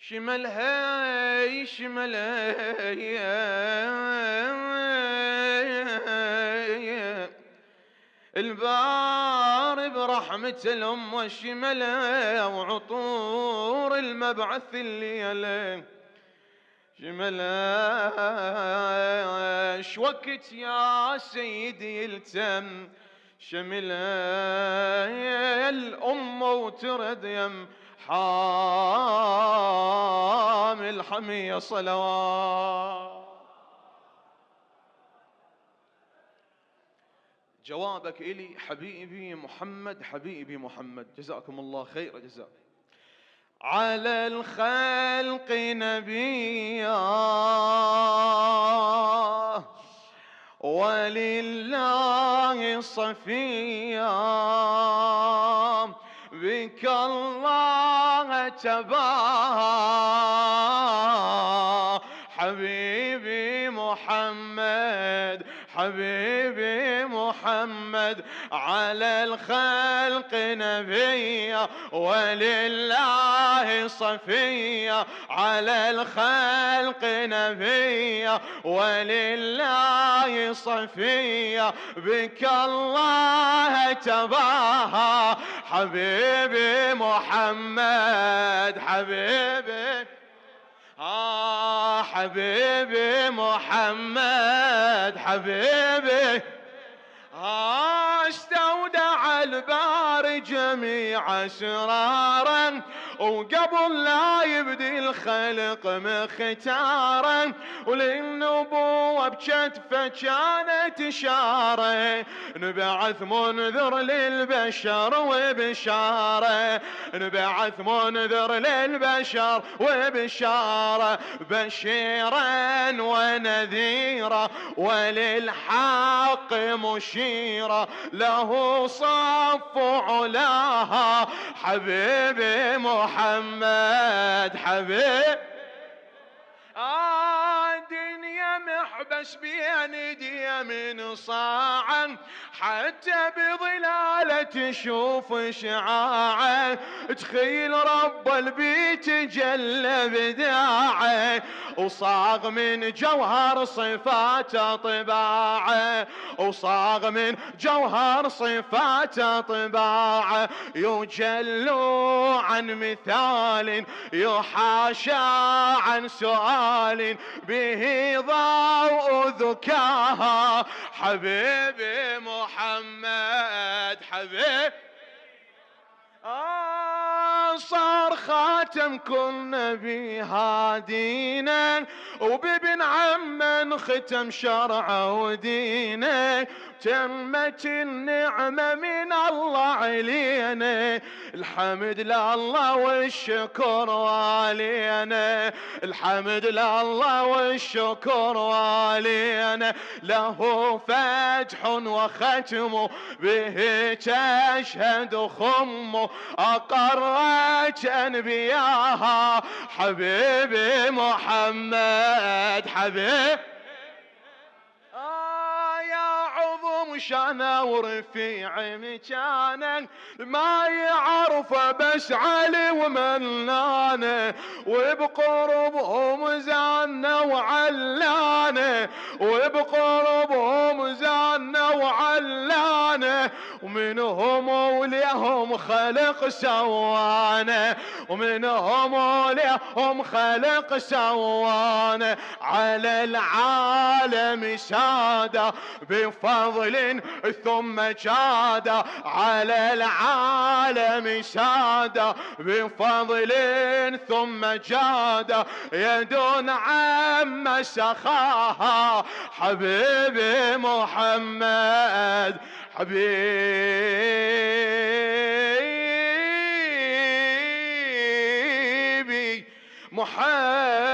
شملها البار برحمة الأم والشملة وعطور المبعث الليلة. شملة شوكت يا سيدي يلتم شملة الأم وترد يم حامل حمية صلوات. جوابك إلي حبيبي محمد، حبيبي محمد، جزاكم الله خير جزاء. على الخلق نبيا ولله صفيا بك الله تباهى حبيبي محمد، حبيبي محمد. على الخلق نبيا ولله صفيا، على الخلق نبيا ولله صفيا بك الله تباهى حبيبي محمد، حبيبي حبيبي محمد، حبيبي استودع الباري جميع اسرارا وقبل لا يبدي الخلق مختارا، وللنبوة بكتفه كانت اشاره نبعث منذر للبشر وبشاره، نبعث منذر للبشر وبشاره بشيرا ونذيرا وللحق مشيرا له صف علاها حبيبي محمد، حبيبي دنيا محبس بين ايدي من صاعا حتى بظلالة تشوف شعاعه، تخيل رب البيت جل بداعه وصاغ من جوهر صفاته طباعه، وصاغ من جوهر صفاته طباعه يجل عن مثال يحاشى عن سؤال به ضوء ذكاها حبيبي محمد، حبيبي صار خاتم كل نبي هادينا وبابن عم ختم شرعه ودينه، تمت النعمة من الله علينا الحمد لله والشكر علينا، الحمد لله والشكر علينا له فتح وختم به تشهد خم أقرت أنبياها حبيبي محمد، حبيبي يا عظم شانه ورفيع مكانه ما يعرفه بس علي ومنانه وبقربهم زانه وعلانه، وبقربهم زانه وعلانه ومنهم وليهم خلق سوانه، ومنهم وليهم خلق سوانه على العالم ساده بفضل ثم جاد، على العالم ساده بفضل ثم جاد يدون عم سخاها حبيبي محمد، حبيبي محمد.